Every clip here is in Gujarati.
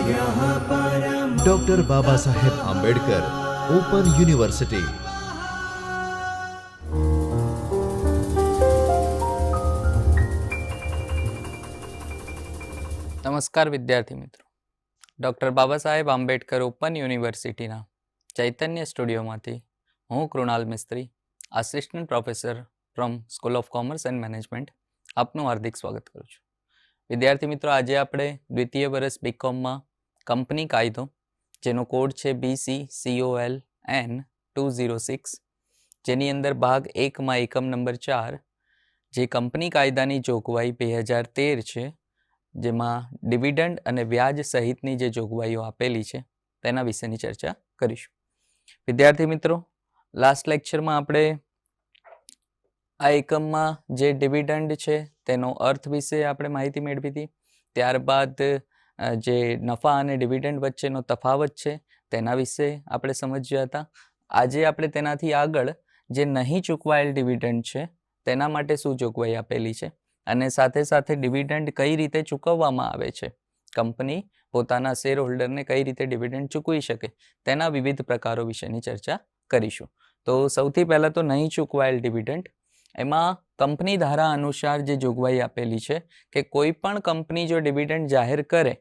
Doctor Baba Saheb Ambedkar open university. नमस्कार विद्यार्थी मित्रों, डॉक्टर बाबा साहेब आंबेडकर ओपन यूनिवर्सिटीना चैतन्य स्टूडियोमांथी हूँ Krunal Mistry, assistant professor from school of commerce and management आपનું હાર્દિક સ્વાગત કરું છું। વિદ્યાર્થી મિત્રો, આજે આપણે દ્વિતીય વર્ષ બીકોમમાં કંપની કાયદો જેનો કોડ છે BCCOLN 206, જેની અંદર ભાગ 1માં એકમ નંબર 4 જે કંપની કાયદાની જોગવાઈ 2013 છે, જેમાં ડિવિડન્ડ અને વ્યાજ સહિતની જે જોગવાઈઓ આપેલી છે તેના વિશેની ચર્ચા કરીશું। વિદ્યાર્થી મિત્રો, લાસ્ટ લેક્ચરમાં આપણે આ એકમમાં જે ડિવિડન્ડ છે તેનો અર્થ વિશે આપણે માહિતી મેળવી હતી। ત્યારબાદ જે નફા અને ડિવિડન્ડ વચ્ચેનો તફાવત છે તેના વિશે આપણે સમજ્યા હતા। આજે આપણે તેનાથી આગળ જે નહીં ચૂકવાયેલ ડિવિડન્ડ છે તેના માટે શું જોગવાઈ આપેલી છે અને સાથે સાથે ડિવિડન્ડ કઈ રીતે ચૂકવવામાં આવે છે, કંપની પોતાના શેર હોલ્ડરને કઈ રીતે ડિવિડન્ડ ચૂકવી શકે તેના વિવિધ પ્રકારો વિશેની ચર્ચા કરીશું। તો સૌથી પહેલાં તો નહીં ચૂકવાયેલ ડિવિડન્ડ, એમાં કંપની ધારા અનુસાર જે જોગવાઈ આપેલી છે કે કોઈ પણ કંપની જો ડિવિડન્ડ જાહેર કરે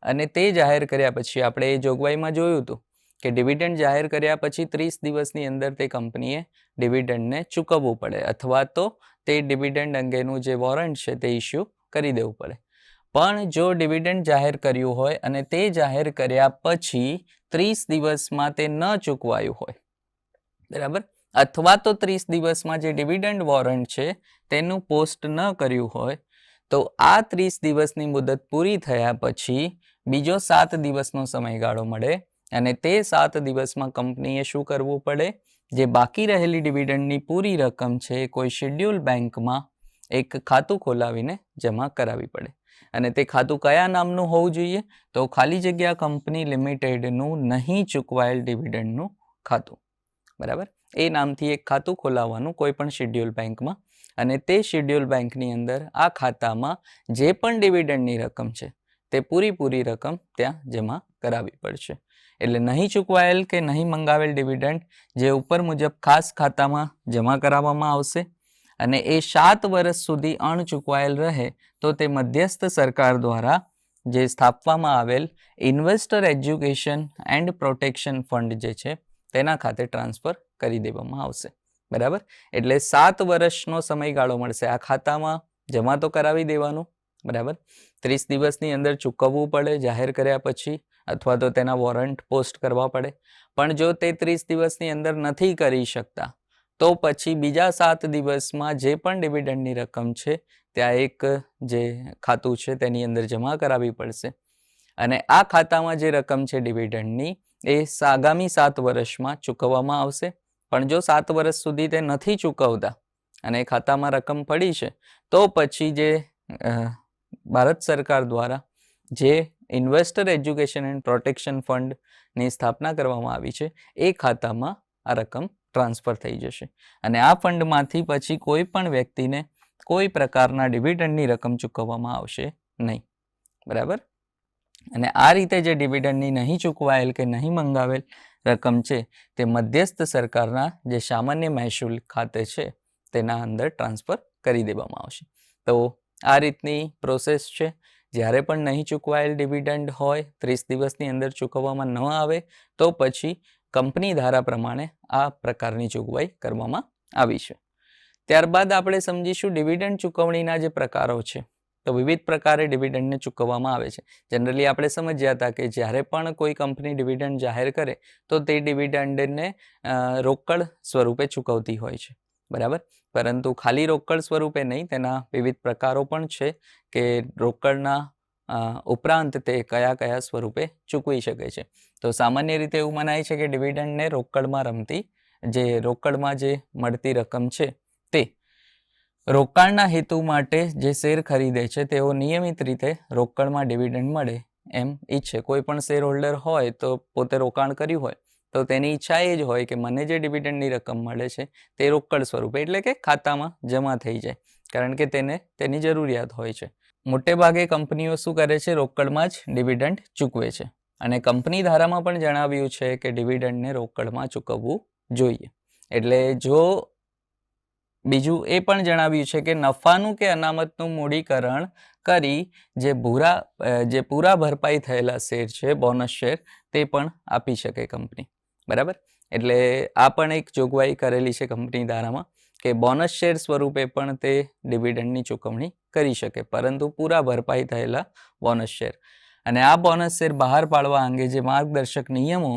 અને તે જાહેર કર્યા પછી આપણે એ જોગવાઈમાં જોયું હતું કે ડિવિડન્ડ જાહેર કર્યા પછી 30 દિવસની અંદર તે કંપનીએ ડિવિડન્ડને ચૂકવવું પડે અથવા તો તે ડિવિડન્ડ અંગેનું જે વોરંટ છે તે ઇસ્યુ કરી દેવું પડે। પણ જો ડિવિડન્ડ જાહેર કર્યું હોય અને તે જાહેર કર્યા પછી 30 દિવસમાં તે ન ચૂકવાયું હોય, બરાબર, અથવા તો 30 દિવસમાં જે ડિવિડન્ડ વોરંટ છે તેનું પોસ્ટ ન કર્યું હોય, તો આ 30 દિવસની મુદત પૂરી થયા પછી બીજો 7 દિવસનો સમયગાળો મળે અને તે 7 દિવસમાં કંપનીએ શું કરવું પડે, જે બાકી રહેલી ડિવિડન્ડની પૂરી રકમ છે કોઈ શેડ્યુલ બેંકમાં એક ખાતું ખોલાવીને જમા કરાવવી પડે। અને તે ખાતું કયા નામનું હોવું જોઈએ, તો ખાલી જગ્યા કંપની લિમિટેડનું નહીં ચૂકવાયેલ ડિવિડન્ડનું ખાતું, બરાબર, એ નામથી એક ખાતું ખોલાવવાનું કોઈ પણ શેડ્યુલ બેંકમાં અને તે શેડ્યુલ બેંકની અંદર આ ખાતામાં જે પણ ડિવિડન્ડની રકમ છે તે પૂરી રકમ ત્યાં જમા કરાવવી પડશે। એટલે નહીં ચૂકવાયેલ કે નહીં મંગાવેલ ડિવિડન્ડ જે ઉપર મુજબ ખાસ ખાતામાં જમા કરાવવામાં આવશે અને એ 7 વર્ષ સુધી અણચૂકવાયેલ રહે તો તે મધ્યસ્થ સરકાર દ્વારા જે સ્થાપવામાં આવેલ investor education and protection fund જે છે તેના ખાતે ટ્રાન્સફર કરી દેવામાં આવશે, બરાબર। એટલે 7 વર્ષનો સમયગાળો મળશે, આ ખાતામાં જમા તો કરાવી દેવાનું, બરાબર, 30 દિવસની અંદર ચૂકવવું પડે જાહેર કર્યા પછી અથવા તો તેના વોરંટ પોસ્ટ કરવા પડે। પણ જો તે 30 દિવસની અંદર નથી કરી શકતા તો પછી બીજા 7 દિવસમાં જે પણ ડિવિડન્ડની રકમ છે ત્યાં એક જે ખાતું છે તેની અંદર જમા કરાવવી પડશે અને આ ખાતામાં જે રકમ છે ડિવિડન્ડની એ આગામી 7 વર્ષમાં ચૂકવવામાં આવશે। પણ જો 7 વર્ષ સુધી તે નથી ચૂકવતા અને ખાતામાં રકમ પડી છે તો પછી જે ભારત સરકાર દ્વારા જે ઇન્વેસ્ટર એજ્યુકેશન એન્ડ પ્રોટેક્શન ફંડની સ્થાપના કરવામાં આવી છે એ ખાતામાં આ રકમ ટ્રાન્સફર થઈ જશે અને આ ફંડમાંથી પછી કોઈ પણ વ્યક્તિને કોઈ પ્રકારના ડિવિડન્ડની રકમ ચૂકવવામાં આવશે નહીં, બરાબર। અને આ રીતે જે ડિવિડન્ડની નહીં ચૂકવાયેલ કે નહીં મંગાવેલ રકમ છે તે મધ્યસ્થ સરકારના જે સામાન્ય મહેસૂલ ખાતે છે તેના અંદર ટ્રાન્સફર કરી દેવામાં આવશે। તો આ રીતની પ્રોસેસ છે। જ્યારે પણ નહીં ચૂકવાયેલ ડિવિડન્ડ હોય 30 દિવસની અંદર ચૂકવવામાં ન આવે તો પછી કંપની ધારા પ્રમાણે આ પ્રકારની જોગવાઈ કરવામાં આવી છે। ત્યારબાદ આપણે સમજીશું ડિવિડન્ડ ચૂકવણીના જે પ્રકારો છે। તો વિવિધ પ્રકારે ડિવિડન્ડને ચૂકવવામાં આવે છે। જનરલી આપણે સમજ્યા હતા કે જ્યારે પણ કોઈ કંપની ડિવિડન્ડ જાહેર કરે તો તે ડિવિડન્ડને રોકડ સ્વરૂપે ચૂકવતી હોય છે, બરાબર, પરંતુ ખાલી રોકડ સ્વરૂપે નહીં, તેના વિવિધ પ્રકારો પણ છે કે રોકડના ઉપરાંત તે કયા કયા સ્વરૂપે ચૂકવી શકે છે। તો સામાન્ય રીતે એવું મનાય છે કે ડિવિડન્ડને રોકડમાં જે મળતી રકમ છે તે રોકાણના હેતુ માટે જે શેર ખરીદે છે તેઓ નિયમિત રીતે રોકડમાં ડિવિડન્ડ મળે એમ ઈચ્છે। કોઈ પણ શેર હોલ્ડર હોય તો પોતે રોકાણ કર્યું હોય તો તેની ઈચ્છા એ જ હોય કે મને જે ડિવિડન્ડની રકમ મળે છે તે રોકડ સ્વરૂપે એટલે કે ખાતામાં જમા થઈ જાય, કારણ કે તેને તેની જરૂરિયાત હોય છે। મોટે ભાગે કંપનીઓ શું કરે છે, રોકડમાં જ ડિવિડન્ડ ચૂકવે છે. અને કંપની ધારામાં પણ જણાવ્યું છે કે ડિવિડન્ડને રોકડમાં ચૂકવવું જોઈએ. એટલે જો બીજું એ પણ જણાવ્યું છે કે નફાનું કે અનામતનું મૂડીકરણ કરી જે પૂરા ભરપાઈ થયેલા શેર છે, બોનસ શેર, તે પણ આપી શકે કંપની. બરાબર. એટલે આ પણ એક જોગવાઈ કરેલી છે કંપની ધારામાં કે બોનસ શેર સ્વરૂપે પણ તે ડિવિડન્ડની ચૂકવણી કરી શકે, પરંતુ પૂરા ભરપાઈ થયેલા બોનસ શેર. અને આ બોનસ શેર બહાર પાડવા અંગે જે માર્ગદર્શક નિયમો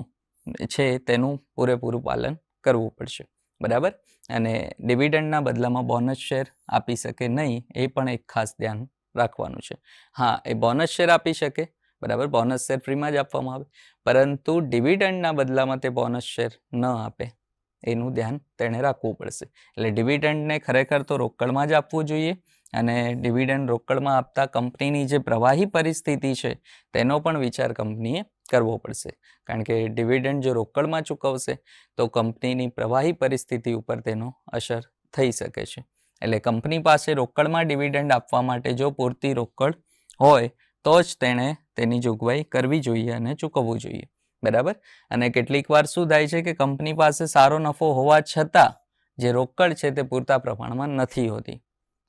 છે તેનું પૂરેપૂરું પાલન કરવું પડશે. બરાબર. અને ડિવિડન્ડના બદલામાં બોનસ શેર આપી શકે નહીં, એ પણ એક ખાસ ધ્યાન રાખવાનું છે. હા, એ બોનસ શેર આપી શકે, બરાબર, બોનસ શેર ફ્રીમાં જ આપવામાં આવે, પરંતુ ડિવિડન્ડના બદલામાં તે બોનસ શેર ન આપે, એનું ધ્યાન તેણે રાખવું પડશે. એટલે ડિવિડન્ડને ખરેખર તો રોકડમાં જ આપવું જોઈએ, અને ડિવિડન્ડ રોકડમાં આપતા કંપનીની જે પ્રવાહી પરિસ્થિતિ છે તેનો પણ વિચાર કંપનીએ કરવો પડશે. કારણ કે ડિવિડન્ડ જો રોકડમાં ચૂકવશે તો કંપનીની પ્રવાહી પરિસ્થિતિ ઉપર તેનો અસર થઈ શકે છે. એટલે કંપની પાસે રોકડમાં ડિવિડન્ડ આપવા માટે જો પૂરતી રોકડ હોય તો જ તેણે તેની જોગવાઈ કરવી જોઈએ અને ચૂકવવું જોઈએ. બરાબર. અને કેટલીક વાર શું થાય છે કે કંપની પાસે સારો નફો હોવા છતાં જે રોકડ છે તે પૂરતા પ્રમાણમાં નથી હોતી.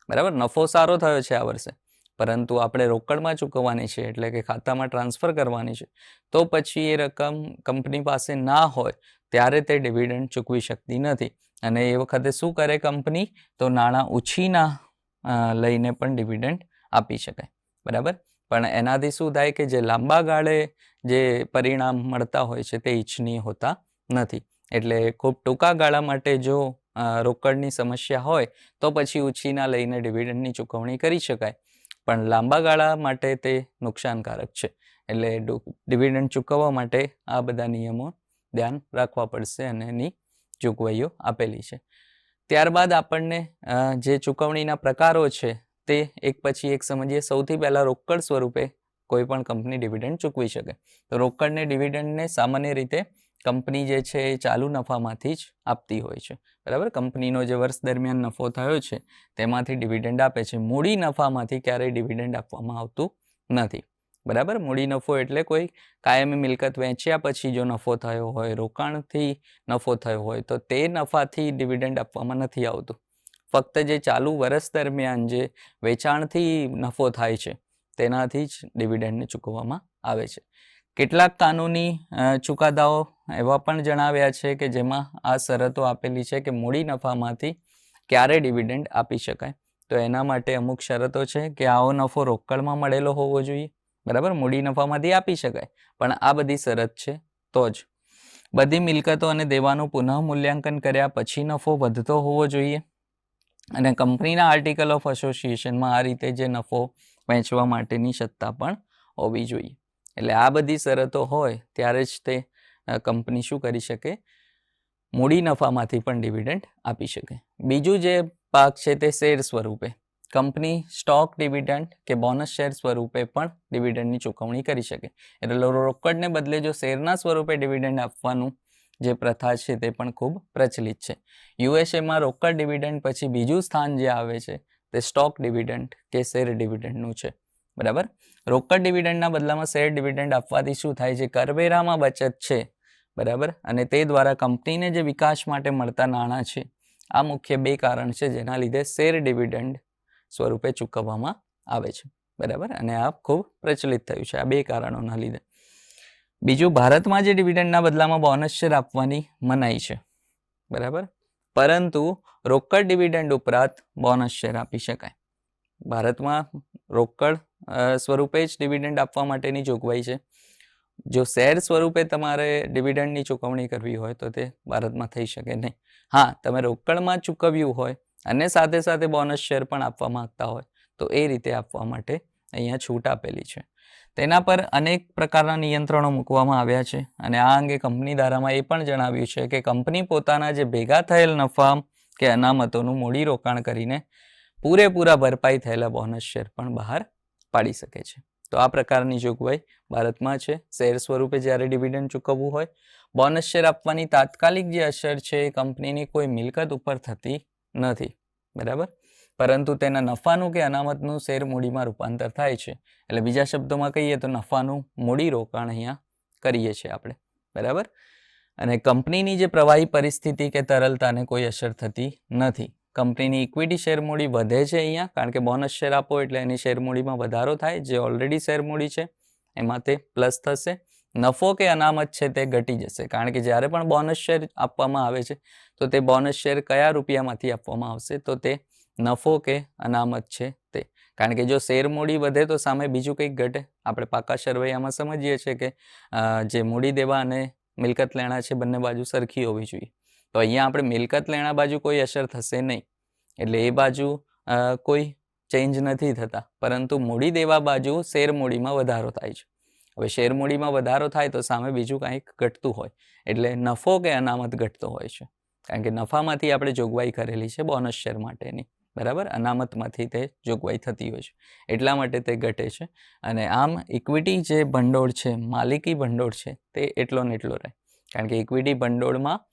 બરાબર. નફો સારો થયો છે આ વર્ષે, પરંતુ આપણે રોકડમાં ચૂકવવાની છે, એટલે કે ખાતામાં ટ્રાન્સફર કરવાની છે, તો પછી એ રકમ કંપની પાસે ના હોય ત્યારે તે ડિવિડન્ડ ચૂકવી શકતી નથી. અને એ વખતે શું કરે કંપની, તો નાણાં ઉછીના લઈને પણ ડિવિડન્ડ આપી શકાય. બરાબર. પણ એનાથી શું થાય કે જે લાંબા ગાળે જે પરિણામ મળતા હોય છે તે ઈચ્છનીય હોતા નથી. એટલે ખૂબ ટૂંકા ગાળા માટે જો રોકડની સમસ્યા હોય તો પછી ઉછીના લઈને ડિવિડન્ડની ચૂકવણી કરી શકાય, પણ લાંબા ગાળા માટે તે નુકસાનકારક છે. એટલે ડિવિડન્ડ ચૂકવવા માટે આ બધા નિયમો ધ્યાન રાખવા પડશે અને એની જોગવાઈઓ આપેલી છે. ત્યારબાદ આપણને જે ચૂકવણીના પ્રકારો છે તે એક પછી એક સમજીએ. સૌથી પહેલાં રોકડ સ્વરૂપે કોઈ પણ કંપની ડિવિડન્ડ ચૂકવી શકે. તો રોકડને ડિવિડન્ડને સામાન્ય રીતે કંપની જે છે એ ચાલુ નફામાંથી જ આપતી હોય છે. બરાબર. કંપનીનો જે વર્ષ દરમિયાન નફો થયો છે તેમાંથી ડિવિડન્ડ આપે છે. મૂડી નફામાંથી ક્યારેય ડિવિડન્ડ આપવામાં આવતું નથી. બરાબર. મૂડી નફો એટલે કોઈ કાયમી મિલકત વેચ્યા પછી જો નફો થયો હોય, રોકાણથી નફો થયો હોય, તો તે નફાથી ડિવિડન્ડ આપવામાં નથી આવતું. ફક્ત જે ચાલુ વર્ષ દરમિયાન જે વેચાણથી નફો થાય છે તેનાથી જ ડિવિડન્ડને ચૂકવવામાં આવે છે. કેટલાક કાનૂની ચુકાદાઓ એવા પણ જણાવ્યા છે કે જેમાં આ શરતો આપેલી છે કે મૂડી નફામાંથી ક્યારે ડિવિડન્ડ આપી શકાય. તો એના માટે અમુક શરતો છે કે આવો નફો રોકડમાં મળેલો હોવો જોઈએ. બરાબર. મૂડી નફામાંથી આપી શકાય, પણ આ બધી શરત છે તો જ. બધી મિલકતો અને દેવાનું પુનઃ મૂલ્યાંકન કર્યા પછી નફો વધતો હોવો જોઈએ. અને કંપનીના આર્ટિકલ ઓફ એસોસિએશનમાં આ રીતે જે નફો વહેંચવા માટેની સત્તા પણ હોવી જોઈએ. એટલે આ બધી શરતો હોય ત્યારે જ તે કંપની શું કરી શકે, મૂડી નફામાંથી પણ ડિવિડન્ડ આપી શકે. બીજું જે ભાગ છે તે શેર સ્વરૂપે. કંપની સ્ટોક ડિવિડન્ડ કે બોનસ શેર સ્વરૂપે પણ ડિવિડન્ડની ચૂકવણી કરી શકે. એટલે રોકડને બદલે જો શેરના સ્વરૂપે ડિવિડન્ડ આપવાનું જે પ્રથા છે તે પણ ખૂબ પ્રચલિત છે. યુએસએમાં રોકડ ડિવિડન્ડ પછી બીજું સ્થાન જે આવે છે તે સ્ટોક ડિવિડન્ડ કે શેર ડિવિડન્ડનું છે. બરાબર. રોકડ ડિવિડન્ડના બદલામાં શેર ડિવિડન્ડ આપવાથી શું થાય છે, કરવેરામાં બચત છે. બરાબર. અને તે દ્વારા કંપનીને જે વિકાસ માટે મળતા નાણાં છે, આ મુખ્ય બે કારણ છે જેના લીધે શેર ડિવિડન્ડ સ્વરૂપે ચૂકવવામાં આવે છે. બરાબર. અને આ ખૂબ પ્રચલિત થયું છે આ બે કારણોના લીધે. બીજું, ભારતમાં જે ડિવિડન્ડના બદલામાં બોનસ શેર આપવાની મનાઈ છે. બરાબર. પરંતુ રોકડ ડિવિડન્ડ ઉપરાંત બોનસ શેર આપી શકાય. ભારતમાં રોકડ સ્વરૂપે જ ડિવિડન્ડ આપવા માટેની જોગવાઈ છે. જો શેર સ્વરૂપે તમારે ડિવિડન્ડની ચૂકવણી કરવી હોય તો તે ભારતમાં થઈ શકે નહીં. હા, તમે રોકડમાં ચૂકવ્યું હોય અને સાથે સાથે બોનસ શેર પણ આપવા માંગતા હોય તો એ રીતે આપવા માટે અહીંયા છૂટ આપેલી છે. તેના પર અનેક પ્રકારના નિયંત્રણો મૂકવામાં આવ્યા છે. અને આ અંગે કંપની ધારામાં એ પણ જણાવ્યું છે કે કંપની પોતાના જે ભેગા થયેલ નફા કે અનામતોનું મૂડી રોકાણ કરીને પૂરેપૂરા ભરપાઈ થયેલા બોનસ શેર પણ બહાર પાડી શકે છે. તો આ પ્રકારની જોગવાઈ ભારતમાં છે. શેર સ્વરૂપે જ્યારે ડિવિડન્ડ ચૂકવવું હોય, બોનસ શેર આપવાની તાત્કાલિક જે અસર છે એ કંપનીની કોઈ મિલકત ઉપર થતી નથી. બરાબર. પરંતુ તેના નફાનું કે અનામતનું શેર મૂડીમાં રૂપાંતર થાય છે. એટલે બીજા શબ્દોમાં કહીએ તો નફાનું મૂડી રોકાણ અહીંયા કરીએ છીએ આપણે, બરાબર. અને કંપનીની જે પ્રવાહી પરિસ્થિતિ કે તરલતાને કોઈ અસર થતી નથી. કંપનીની ઇક્વિટી શેર મૂડી વધે છે અહીંયા, કારણ કે બોનસ શેર આપો એટલે એની શેર મૂડીમાં વધારો થાય. જે ઓલરેડી શેર મૂડી છે એમાં તે પ્લસ થશે. નફો કે અનામત છે તે ઘટી જશે, કારણ કે જ્યારે પણ બોનસ શેર આપવામાં આવે છે તો તે બોનસ શેર કયા રૂપિયામાંથી આપવામાં આવશે, તો તે નફો કે અનામત છે તે. કારણ કે જો શેર મૂડી વધે તો સામે બીજું કંઈક ઘટે. આપણે પાકા સરવૈયામાં સમજીએ છીએ કે જે મૂડી દેવા અને મિલકત લેણા છે બંને બાજુ સરખી હોવી જોઈએ. તો અહીંયા આપણે મિલકત લેણા બાજુ કોઈ અસર થશે નહીં, એટલે એ બાજુ કોઈ ચેન્જ નથી થતા, પરંતુ મૂડી દેવા બાજુ શેર મૂડીમાં વધારો થાય છે. હવે શેર મૂડીમાં વધારો થાય તો સામે બીજું કંઈક ઘટતું હોય, એટલે નફો કે અનામત ઘટતો હોય છે. કારણ કે નફામાંથી આપણે જોગવાઈ કરેલી છે બોનસ શેર માટેની, બરાબર. અનામતમાંથી તે જોગવાઈ થતી હોય છે, એટલા માટે તે ઘટે છે. અને આમ ઇક્વિટી જે ભંડોળ છે, માલિકી ભંડોળ છે, તે એટલો ને એટલો રહે. કારણ કે ઇક્વિટી ભંડોળમાં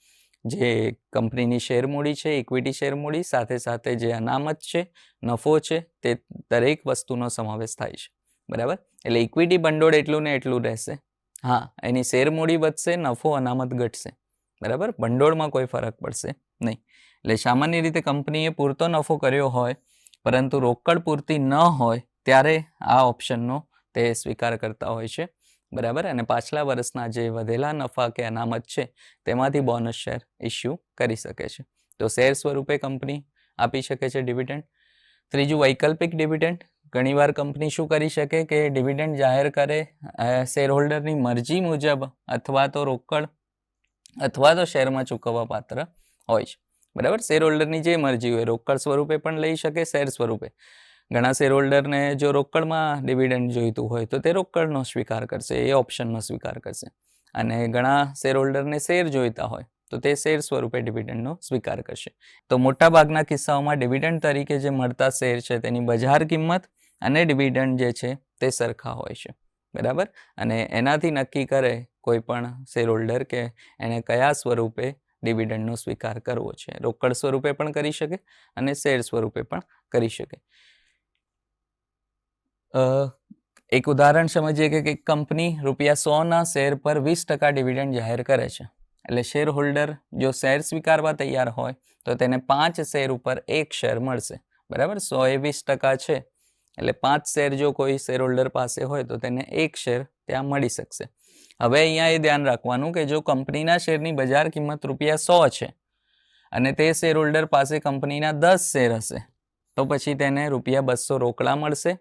જે કંપનીની શેર મૂડી છે, ઇક્વિટી શેર મૂડી, સાથે સાથે જે અનામત છે, નફો છે, તે દરેક વસ્તુનો સમાવેશ થાય છે, બરાબર. એટલે ઇક્વિટી ભંડોળ એટલું ને એટલું રહેશે. હા, એની શેર મૂડી વધશે, નફો અનામત ઘટશે, બરાબર. ભંડોળમાં કોઈ ફરક પડશે નહીં. એટલે સામાન્ય રીતે કંપનીએ પૂરતો નફો કર્યો હોય પરંતુ રોકડ પૂરતી ન હોય ત્યારે આ ઓપ્શનનો તે સ્વીકાર કરતા હોય છે, બરાબર. અને પાછલા વર્ષના જે વધેલા નફા કે અનામત છે તેમાંથી બોનસ શેર ઇસ્યુ કરી શકે છે. તો શેર સ્વરૂપે કંપની આપી શકે છે ડિવિડન્ડ. ત્રીજું, વૈકલ્પિક ડિવિડન્ડ. ઘણીવાર કંપની શું કરી શકે કે ડિવિડન્ડ જાહેર કરે શેર હોલ્ડરની મરજી મુજબ, અથવા તો રોકડ અથવા તો શેરમાં ચૂકવવા પાત્ર હોય છે, બરાબર. શેર હોલ્ડરની જે મરજી હોય, રોકડ સ્વરૂપે પણ લઈ શકે, શેર સ્વરૂપે. ઘણા શેર હોલ્ડરને જો રોકડમાં ડિવિડન્ડ જોઈતું હોય તો તે રોકડનો સ્વીકાર કરશે, એ ઓપ્શનનો સ્વીકાર કરશે. અને ઘણા શેર હોલ્ડરને શેર જોઈતા હોય તો તે શેર સ્વરૂપે ડિવિડન્ડનો સ્વીકાર કરશે. તો મોટાભાગના કિસ્સાઓમાં ડિવિડન્ડ તરીકે જે મળતા શેર છે તેની બજાર કિંમત અને ડિવિડન્ડ જે છે તે સરખા હોય છે, બરાબર. અને એનાથી નક્કી કરે કોઈ પણ શેર હોલ્ડર કે એને કયા સ્વરૂપે ડિવિડન્ડનો સ્વીકાર કરવો છે. રોકડ સ્વરૂપે પણ કરી શકે અને શેર સ્વરૂપે પણ કરી શકે. એક ઉદાહરણ સમજીએ કે એક કંપની ₹100ના શેર પર 20% ડિવિડન્ડ જાહેર કરે છે. એટલે શેર હોલ્ડર જો શેર સ્વીકારવા તૈયાર હોય તો તેને 5 શેર ઉપર 1 શેર મળશે, બરાબર. 100 એ 20% છે, એટલે 5 શેર જો કોઈ શેર હોલ્ડર પાસે હોય તો તેને 1 શેર ત્યાં મળી શકશે. હવે અહીંયા એ ધ્યાન રાખવાનું કે જો કંપનીના શેરની બજાર કિંમત ₹100 છે અને તે શેર હોલ્ડર પાસે કંપનીના 10 શેર હશે તો પછી તેને ₹200 રોકડા મળશે,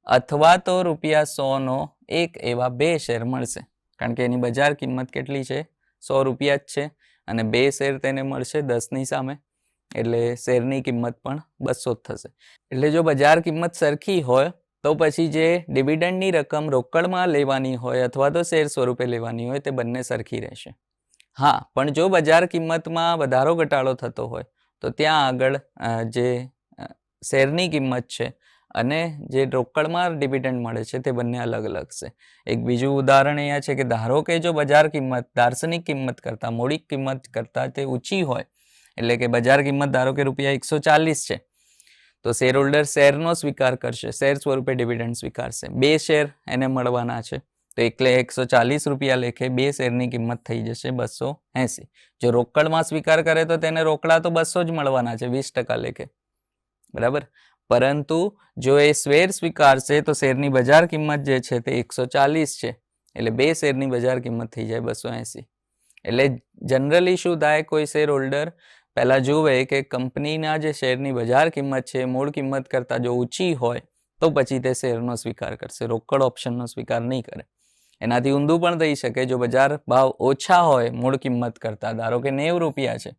અથવા તો ₹100નો એક એવા 2 શેર મળશે. કારણ કે એની બજાર કિંમત કેટલી છે? ₹100 જ છે, અને 2 શેર તેને મળશે 10ની સામે, એટલે શેરની કિંમત પણ 200 જ થશે. એટલે જો બજાર કિંમત સરખી હોય તો પછી જે ડિવિડન્ડની રકમ રોકડમાં લેવાની હોય અથવા તો શેર સ્વરૂપે લેવાની હોય તે બંને સરખી રહેશે. હા, પણ જો બજાર કિંમતમાં વધારો ઘટાડો થતો હોય તો ત્યાં આગળ જે શેરની કિંમત છે અને જે રોકડમાં ડિવિડન્ડ મળે છે તે બંને અલગ અલગ છે. એક બીજું ઉદાહરણ અહીંયા છે કે ધારો કે જો બજાર કિંમત દાર્શનિક કિંમત કરતાં, મૌલિક કિંમત કરતાં તે ઊંચી હોય, એટલે કે બજાર કિંમત ધારો કે ₹140 છે, તો શેર હોલ્ડર શેરનો સ્વીકાર કરશે, શેર સ્વરૂપે ડિવિડન્ડ સ્વીકારશે. 2 શેર એને મળવાના છે તો એટલે ₹140 લેખે 2 શેરની કિંમત થઈ જશે 280. જો રોકડમાં સ્વીકાર કરે તો તેને રોકડા તો 200 જ મળવાના છે 20% લેખે, બરાબર. પરંતુ જો એ શેર સ્વીકારશે તો શેરની બજાર કિંમત જે છે તે 140 છે, એટલે 2 શેરની બજાર કિંમત થઈ જાય 280. એટલે જનરલી શું થાય, કોઈ શેર હોલ્ડર પહેલાં જુએ કે કંપનીના જે શેરની બજાર કિંમત છે મૂળ કિંમત કરતાં જો ઊંચી હોય તો પછી તે શેરનો સ્વીકાર કરશે, રોકડ ઓપ્શનનો સ્વીકાર નહીં કરે. એનાથી ઊંધું પણ થઈ શકે, જો બજાર ભાવ ઓછા હોય મૂળ કિંમત કરતાં, ધારો કે ₹90 છે,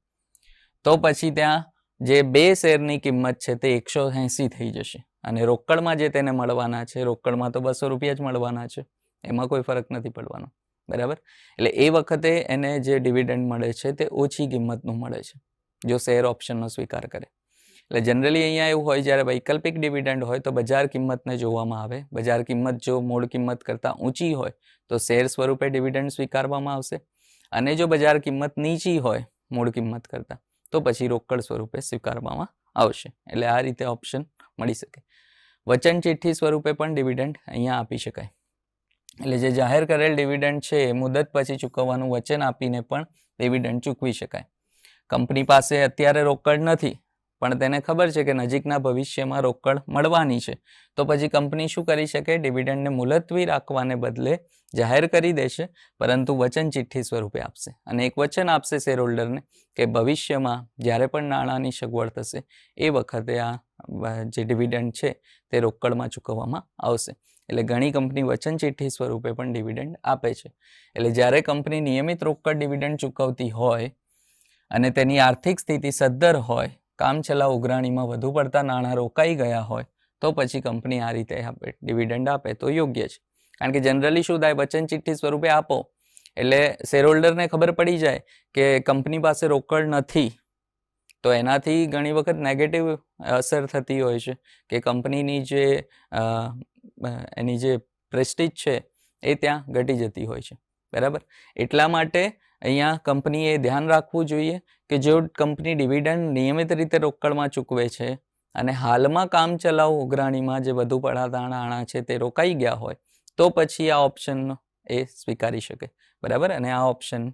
તો પછી ત્યાં જે 2 શેરની કિંમત છે તે 180 થઈ જશે, અને રોકડમાં જે તેને મળવાના છે, રોકડમાં તો ₹200 જ મળવાના છે, એમાં કોઈ ફરક નથી પડવાનો, બરાબર. એટલે એ વખતે એને જે ડિવિડન્ડ મળે છે તે ઓછી કિંમતનું મળે છે જો શેર ઓપ્શનનો સ્વીકાર કરે. એટલે જનરલી અહીંયા એવું હોય, જ્યારે વૈકલ્પિક ડિવિડન્ડ હોય તો બજાર કિંમતને જોવામાં આવે. બજાર કિંમત જો મૂળ કિંમત કરતાં ઊંચી હોય તો શેર સ્વરૂપે ડિવિડન્ડ સ્વીકારવામાં આવશે, અને જો બજાર કિંમત નીચી હોય મૂળ કિંમત કરતાં તો પછી રોકડ સ્વરૂપે સ્વીકારવામાં આવશે. એટલે આ રીતે ઓપ્શન મળી શકે. વચન ચિઠ્ઠી સ્વરૂપે પણ ડિવિડન્ડ અહીંયા આપી શકાય. એટલે જે જાહેર કરેલ ડિવિડન્ડ છે એ મુદત પછી ચૂકવવાનું વચન આપીને પણ ડિવિડન્ડ ચૂકવી શકાય. કંપની પાસે અત્યારે રોકડ નથી, પણ તેને ખબર છે કે નજીકના ભવિષ્યમાં રોકડ મળવાની છે, તો પછી કંપની શું કરી શકે? ડિવિડન્ડને મુલતવી રાખવાને બદલે જાહેર કરી દેશે, પરંતુ વચન ચિઠ્ઠી સ્વરૂપે આપશે અને એક વચન આપશે શેર હોલ્ડરને કે ભવિષ્યમાં જ્યારે પણ નાણાંની સગવડ થશે એ વખતે આ જે ડિવિડન્ડ છે તે રોકડમાં ચૂકવવામાં આવશે. એટલે ઘણી કંપની વચન ચિઠ્ઠી સ્વરૂપે પણ ડિવિડન્ડ આપે છે. એટલે જ્યારે કંપની નિયમિત રોકડ ડિવિડન્ડ ચૂકવતી હોય અને તેની આર્થિક સ્થિતિ સદ્ધર હોય, કામચલાઉ ઉઘરાણીમાં વધુ પડતા નાણાં રોકાઈ ગયા હોય, તો પછી કંપની આ રીતે આપે ડિવિડન્ડ આપે તો યોગ્ય છે. કારણ કે જનરલી શું થાય? વચન ચિઠ્ઠી સ્વરૂપે આપો એટલે શેર હોલ્ડરને ખબર પડી જાય કે કંપની પાસે રોકડ નથી, તો એનાથી ઘણી વખત નેગેટિવ અસર થતી હોય છે કે કંપનીની જે એની જે પ્રેસ્ટીજ છે એ ત્યાં ઘટી જતી હોય છે. બરાબર. એટલા માટે અહીંયા કંપનીએ ધ્યાન રાખવું જોઈએ કે જો કંપની ડિવિડન્ડ નિયમિત રીતે રોકડમાં ચૂકવે છે અને હાલમાં કામચલાઉ ઉઘરાણીમાં જે વધુ પડતા નાણાં છે તે રોકાઈ ગયા હોય, તો પછી આ ઓપ્શન એ સ્વીકારી શકે. બરાબર. અને આ ઓપ્શન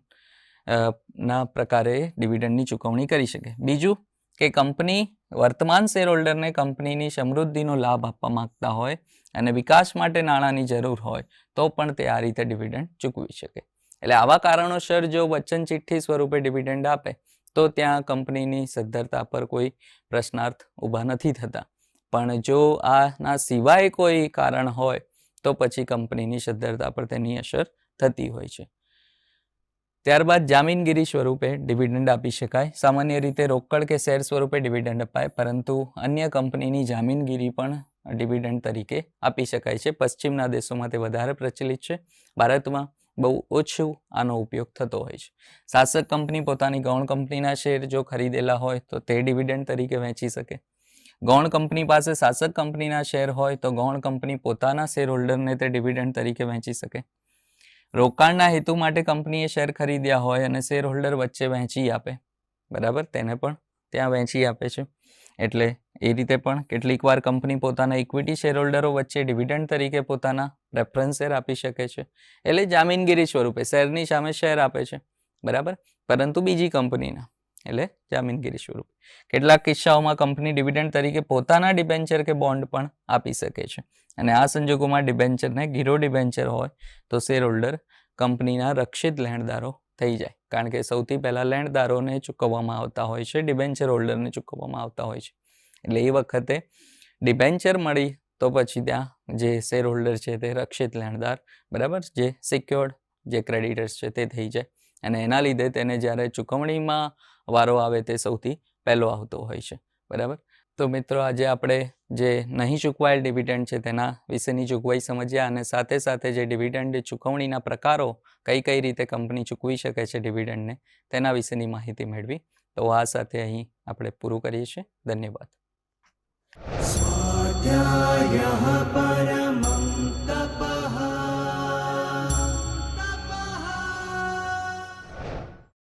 ના પ્રકારે ડિવિડન્ડની ચૂકવણી કરી શકે. બીજું કે કંપની વર્તમાન શેર હોલ્ડરને કંપનીની સમૃદ્ધિનો લાભ આપવા માંગતા હોય અને વિકાસ માટે નાણાંની જરૂર હોય, તો પણ તે આ રીતે ડિવિડન્ડ ચૂકવી શકે. એટલે આવા કારણોસર જો વચન ચિઠ્ઠી સ્વરૂપે ડિવિડન્ડ આપે તો ત્યાં કંપનીની સદ્ધરતા પર કોઈ પ્રશ્નાર્થ ઊભા નથી થતા. પણ જો આના સિવાય કોઈ કારણ હોય તો પછી કંપનીની સદ્ધરતા પર તેની અસર થતી હોય છે. ત્યારબાદ જામીનગીરી સ્વરૂપે ડિવિડન્ડ આપી શકાય. સામાન્ય રીતે રોકડ કે શેર સ્વરૂપે ડિવિડન્ડ અપાય, પરંતુ અન્ય કંપનીની જામીનગીરી પણ ડિવિડન્ડ તરીકે આપી શકાય છે. પશ્ચિમના દેશોમાં તે વધારે પ્રચલિત છે. ભારતમાં બહુ ઓછું આનો ઉપયોગ થતો હોય છે. શાસક કંપની પોતાની ગૌણ કંપનીના શેર જો ખરીદેલા હોય તો તે ડિવિડન્ડ તરીકે વહેંચી શકે. ગૌણ કંપની પાસે શાસક કંપનીના શેર હોય તો ગૌણ કંપની પોતાના શેર હોલ્ડરને તે ડિવિડન્ડ તરીકે વહેંચી શકે. રોકાણના હેતુ માટે કંપનીએ શેર ખરીદ્યા હોય અને શેર હોલ્ડર વચ્ચે વહેંચી આપે, બરાબર, તેને પણ ત્યાં વહેંચી આપે છે. એટલે એ રીતે પણ કેટલીક વાર કંપની પોતાના ઇક્વિટી શેર હોલ્ડરો વચ્ચે ડિવિડન્ડ તરીકે પોતાના પ્રેફરન્સ શેર આપી શકે છે. એટલે જામીનગીરી સ્વરૂપે શેરની સામે શેર આપે છે, બરાબર, પરંતુ બીજી કંપનીના, એટલે જામીનગીરી સ્વરૂપે. કેટલાક કિસ્સાઓમાં કંપની ડિવિડન્ડ તરીકે પોતાના ડિબેન્ચર કે બોન્ડ પણ આપી શકે છે. અને આ સંજોગોમાં ડિબેન્ચરને ગીરો ડિબેન્ચર હોય તો શેર હોલ્ડર કંપનીના રક્ષિત લેણદારો થઈ જાય. કારણ કે સૌથી પહેલાં લેણદારોને ચૂકવવામાં આવતા હોય છે, ડિબેન્ચર હોલ્ડરને ચૂકવવામાં આવતા હોય છે. એટલે એ વખતે ડિબેન્ચર મળી તો પછી ત્યાં જે શેર હોલ્ડર છે તે રક્ષિત લેણદાર, બરાબર, જે સિક્યોર્ડ જે ક્રેડિટર્સ છે તે થઈ જાય. અને એના લીધે તેને જ્યારે ચૂકવણીમાં વારો આવે તે સૌથી પહેલો આવતો હોય છે, બરાબર. તો મિત્રો, આજે આપણે જે નહીં ચૂકવાયેલ ડિવિડન્ડ છે તેના વિશેની જોગવાઈ સમજ્યા અને સાથે સાથે જે ડિવિડન્ડ ચૂકવણીના પ્રકારો કઈ કઈ રીતે કંપની ચૂકવી શકે છે ડિવિડન્ડને તેના વિશેની માહિતી મેળવી. તો આ સાથે અહીં આપણે પૂરું કરીએ છીએ. ધન્યવાદ.